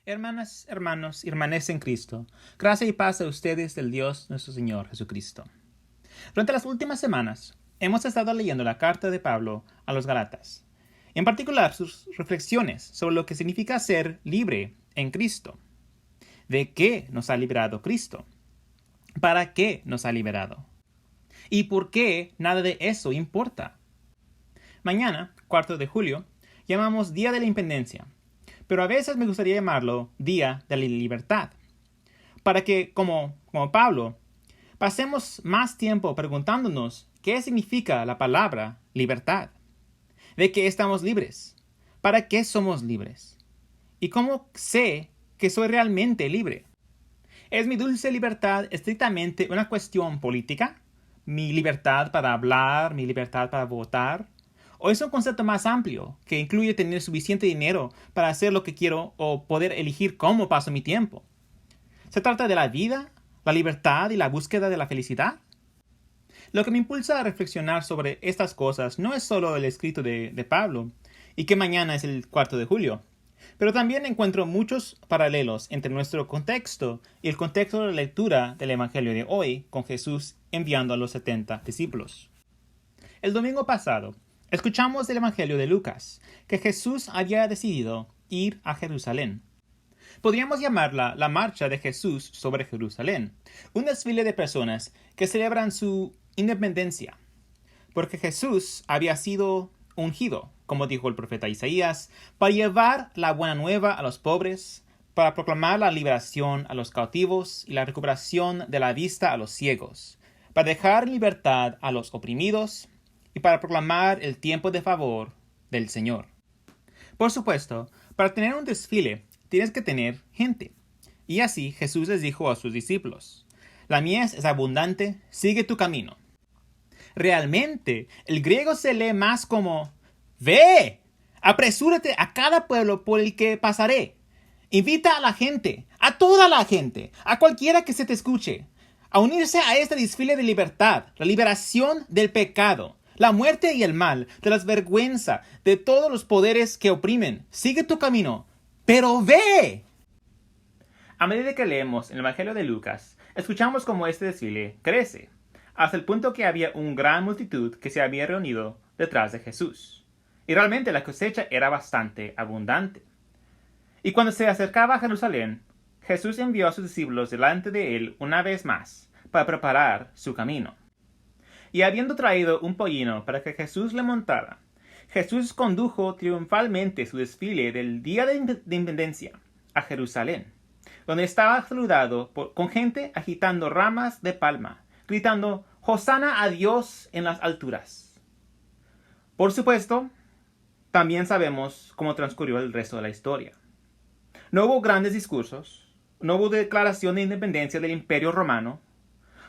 Hermanas, hermanos, hermanas en Cristo, gracia y paz a ustedes del Dios nuestro Señor Jesucristo. Durante las últimas semanas, hemos estado leyendo la carta de Pablo a los Galatas, en particular sus reflexiones sobre lo que significa ser libre en Cristo. ¿De qué nos ha liberado Cristo? ¿Para qué nos ha liberado? ¿Y por qué nada de eso importa? Mañana, 4 de julio, llamamos Día de la Independencia, pero a veces me gustaría llamarlo Día de la Libertad, para que, como Pablo, pasemos más tiempo preguntándonos qué significa la palabra libertad, de qué estamos libres, para qué somos libres, y cómo sé que soy realmente libre. ¿Es mi dulce libertad estrictamente una cuestión política? ¿Mi libertad para hablar, mi libertad para votar? ¿O es un concepto más amplio que incluye tener suficiente dinero para hacer lo que quiero o poder elegir cómo paso mi tiempo? ¿Se trata de la vida, la libertad y la búsqueda de la felicidad? Lo que me impulsa a reflexionar sobre estas cosas no es solo el escrito de Pablo, y que mañana es el 4 de julio, pero también encuentro muchos paralelos entre nuestro contexto y el contexto de la lectura del Evangelio de hoy con Jesús enviando a los 70 discípulos. El domingo pasado, escuchamos del Evangelio de Lucas, que Jesús había decidido ir a Jerusalén. Podríamos llamarla la marcha de Jesús sobre Jerusalén, un desfile de personas que celebran su independencia, porque Jesús había sido ungido, como dijo el profeta Isaías, para llevar la buena nueva a los pobres, para proclamar la liberación a los cautivos y la recuperación de la vista a los ciegos, para dejar en libertad a los oprimidos y para proclamar el tiempo de favor del Señor. Por supuesto, para tener un desfile tienes que tener gente. Y así Jesús les dijo a sus discípulos: la mies es abundante, sigue tu camino. Realmente, el griego se lee más como: ve, apresúrate a cada pueblo por el que pasaré. Invita a la gente, a toda la gente, a cualquiera que se te escuche, a unirse a este desfile de libertad, la liberación del pecado, la muerte y el mal, de las vergüenzas, de todos los poderes que oprimen. Sigue tu camino, pero ve. A medida que leemos el Evangelio de Lucas, escuchamos cómo este desfile crece, hasta el punto que había una gran multitud que se había reunido detrás de Jesús. Y realmente la cosecha era bastante abundante. Y cuando se acercaba a Jerusalén, Jesús envió a sus discípulos delante de él una vez más, para preparar su camino. Y habiendo traído un pollino para que Jesús le montara, Jesús condujo triunfalmente su desfile del Día de Independencia a Jerusalén, donde estaba saludado con gente agitando ramas de palma, gritando: «Hosana a Dios en las alturas». Por supuesto, también sabemos cómo transcurrió el resto de la historia. No hubo grandes discursos, no hubo declaración de independencia del Imperio Romano,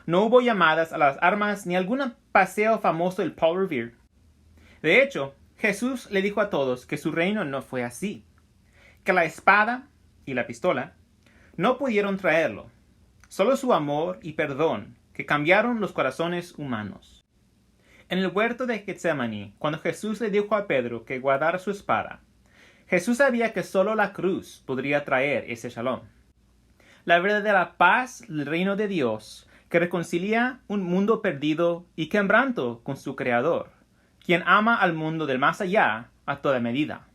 no hubo llamadas a las armas ni algún paseo famoso del Paul Revere. De hecho, Jesús le dijo a todos que su reino no fue así, que la espada y la pistola no pudieron traerlo, solo su amor y perdón que cambiaron los corazones humanos. En el huerto de Getsemaní, cuando Jesús le dijo a Pedro que guardara su espada, Jesús sabía que solo la cruz podría traer ese shalom. La verdadera paz del reino de Dios, que reconcilia un mundo perdido y quebranto con su Creador, quien ama al mundo del más allá a toda medida.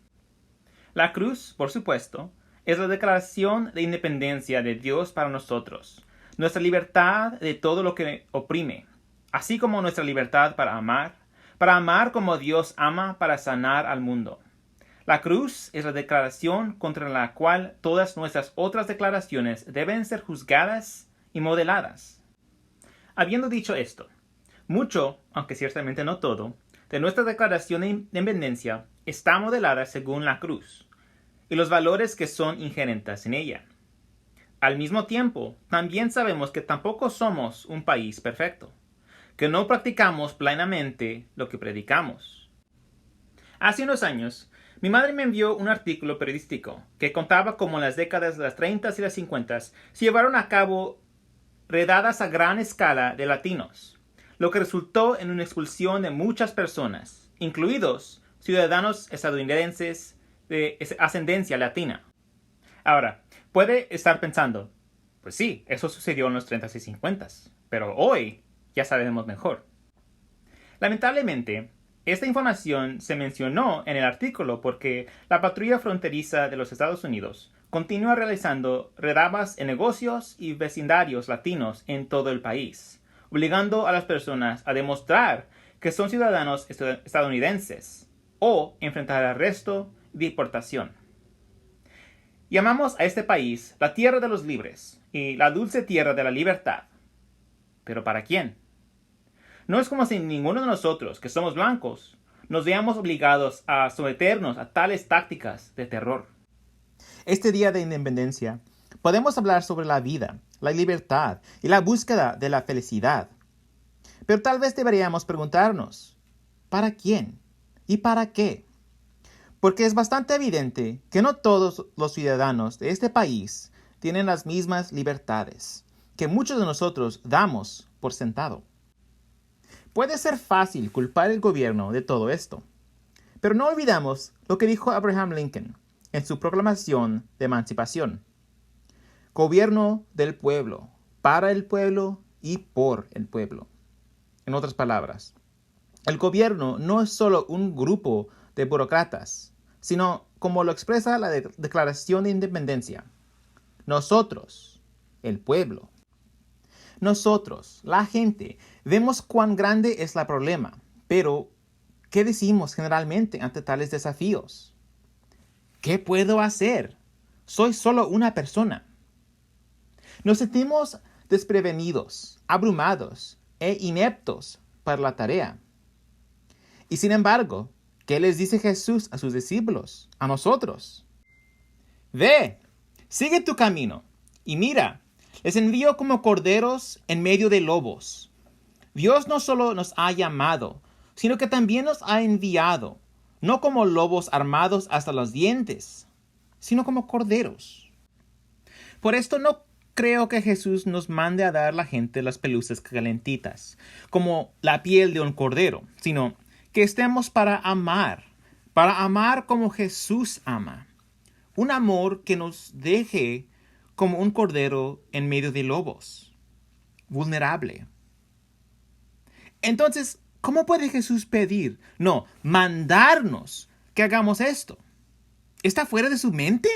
La cruz, por supuesto, es la declaración de independencia de Dios para nosotros, nuestra libertad de todo lo que oprime, así como nuestra libertad para amar como Dios ama, para sanar al mundo. La cruz es la declaración contra la cual todas nuestras otras declaraciones deben ser juzgadas y modeladas. Habiendo dicho esto, mucho, aunque ciertamente no todo, de nuestra declaración de independencia está modelada según la cruz y los valores que son inherentes en ella. Al mismo tiempo, también sabemos que tampoco somos un país perfecto, que no practicamos plenamente lo que predicamos. Hace unos años, mi madre me envió un artículo periodístico que contaba cómo en las décadas de las 30 y las 50 se llevaron a cabo redadas a gran escala de latinos, lo que resultó en una expulsión de muchas personas, incluidos ciudadanos estadounidenses de ascendencia latina. Ahora, Puede estar pensando, pues sí, eso sucedió en los 30s y 50s, pero hoy ya sabemos mejor. Lamentablemente, esta información se mencionó en el artículo porque la patrulla fronteriza de los Estados Unidos continúa realizando redadas en negocios y vecindarios latinos en todo el país, obligando a las personas a demostrar que son ciudadanos estadounidenses o enfrentar arresto y deportación. Llamamos a este país la tierra de los libres y la dulce tierra de la libertad. ¿Pero para quién? No es como si ninguno de nosotros, que somos blancos, nos veamos obligados a someternos a tales tácticas de terror. Este día de independencia, podemos hablar sobre la vida, la libertad y la búsqueda de la felicidad. Pero tal vez deberíamos preguntarnos, ¿para quién? ¿Y para qué? Porque es bastante evidente que no todos los ciudadanos de este país tienen las mismas libertades que muchos de nosotros damos por sentado. Puede ser fácil culpar al gobierno de todo esto, pero no olvidamos lo que dijo Abraham Lincoln en su proclamación de emancipación. Gobierno del pueblo, para el pueblo y por el pueblo. En otras palabras, el gobierno no es solo un grupo de burócratas, sino como lo expresa la Declaración de Independencia. Nosotros, el pueblo. Nosotros, la gente, vemos cuán grande es el problema, pero ¿qué decimos generalmente ante tales desafíos? ¿Qué puedo hacer? Soy solo una persona. Nos sentimos desprevenidos, abrumados e ineptos para la tarea. Y sin embargo, ¿qué les dice Jesús a sus discípulos, a nosotros? Ve, sigue tu camino, y mira, les envío como corderos en medio de lobos. Dios no solo nos ha llamado, sino que también nos ha enviado, no como lobos armados hasta los dientes, sino como corderos. Por esto no creo que Jesús nos mande a dar a la gente las pelusas calentitas, como la piel de un cordero, sino que estemos para amar como Jesús ama. Un amor que nos deje como un cordero en medio de lobos, vulnerable. Entonces, ¿cómo puede Jesús pedir, no, mandarnos que hagamos esto? ¿Está fuera de su mente?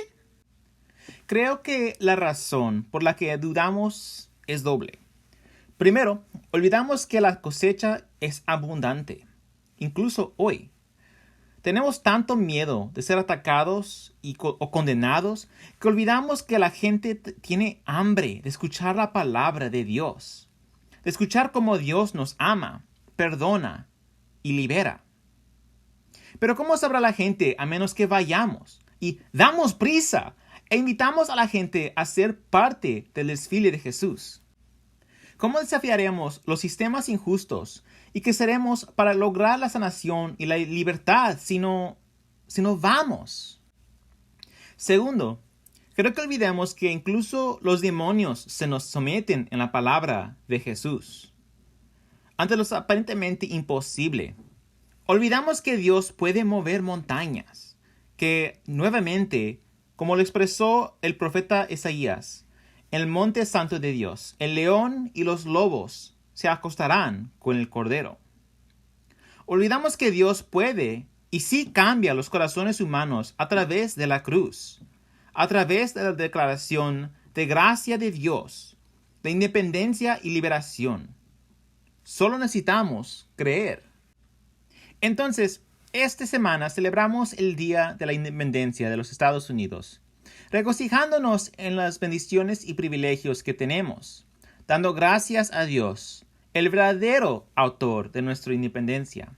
Creo que la razón por la que dudamos es doble. Primero, olvidamos que la cosecha es abundante, incluso hoy. Tenemos tanto miedo de ser atacados o condenados que olvidamos que la gente tiene hambre de escuchar la palabra de Dios, de escuchar cómo Dios nos ama, perdona y libera. Pero ¿cómo sabrá la gente a menos que vayamos y damos prisa e invitamos a la gente a ser parte del desfile de Jesús? ¿Cómo desafiaremos los sistemas injustos y qué seremos para lograr la sanación y la libertad si no vamos? Segundo, creo que olvidemos que incluso los demonios se nos someten en la palabra de Jesús. Ante lo aparentemente imposible, olvidamos que Dios puede mover montañas, que nuevamente, como lo expresó el profeta Isaías, en el monte santo de Dios, el león y los lobos se acostarán con el cordero. Olvidamos que Dios puede y sí cambia los corazones humanos a través de la cruz, a través de la declaración de gracia de Dios, de independencia y liberación. Solo necesitamos creer. Entonces, esta semana celebramos el Día de la Independencia de los Estados Unidos, regocijándonos en las bendiciones y privilegios que tenemos, dando gracias a Dios, el verdadero autor de nuestra independencia,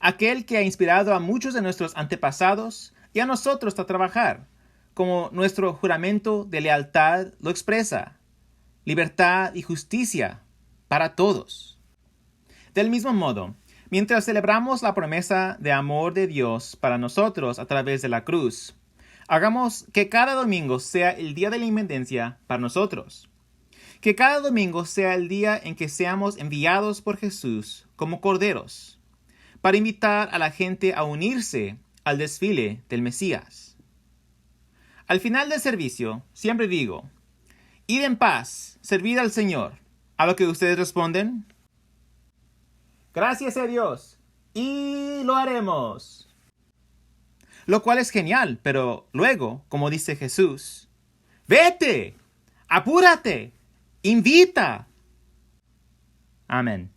aquel que ha inspirado a muchos de nuestros antepasados y a nosotros a trabajar, como nuestro juramento de lealtad lo expresa, libertad y justicia para todos. Del mismo modo, mientras celebramos la promesa de amor de Dios para nosotros a través de la cruz, hagamos que cada domingo sea el día de la independencia para nosotros. Que cada domingo sea el día en que seamos enviados por Jesús como corderos, para invitar a la gente a unirse al desfile del Mesías. Al final del servicio, siempre digo, id en paz, servid al Señor. A lo que ustedes responden, gracias a Dios, y lo haremos. Lo cual es genial, pero luego, como dice Jesús, vete, apúrate, invita. Amén.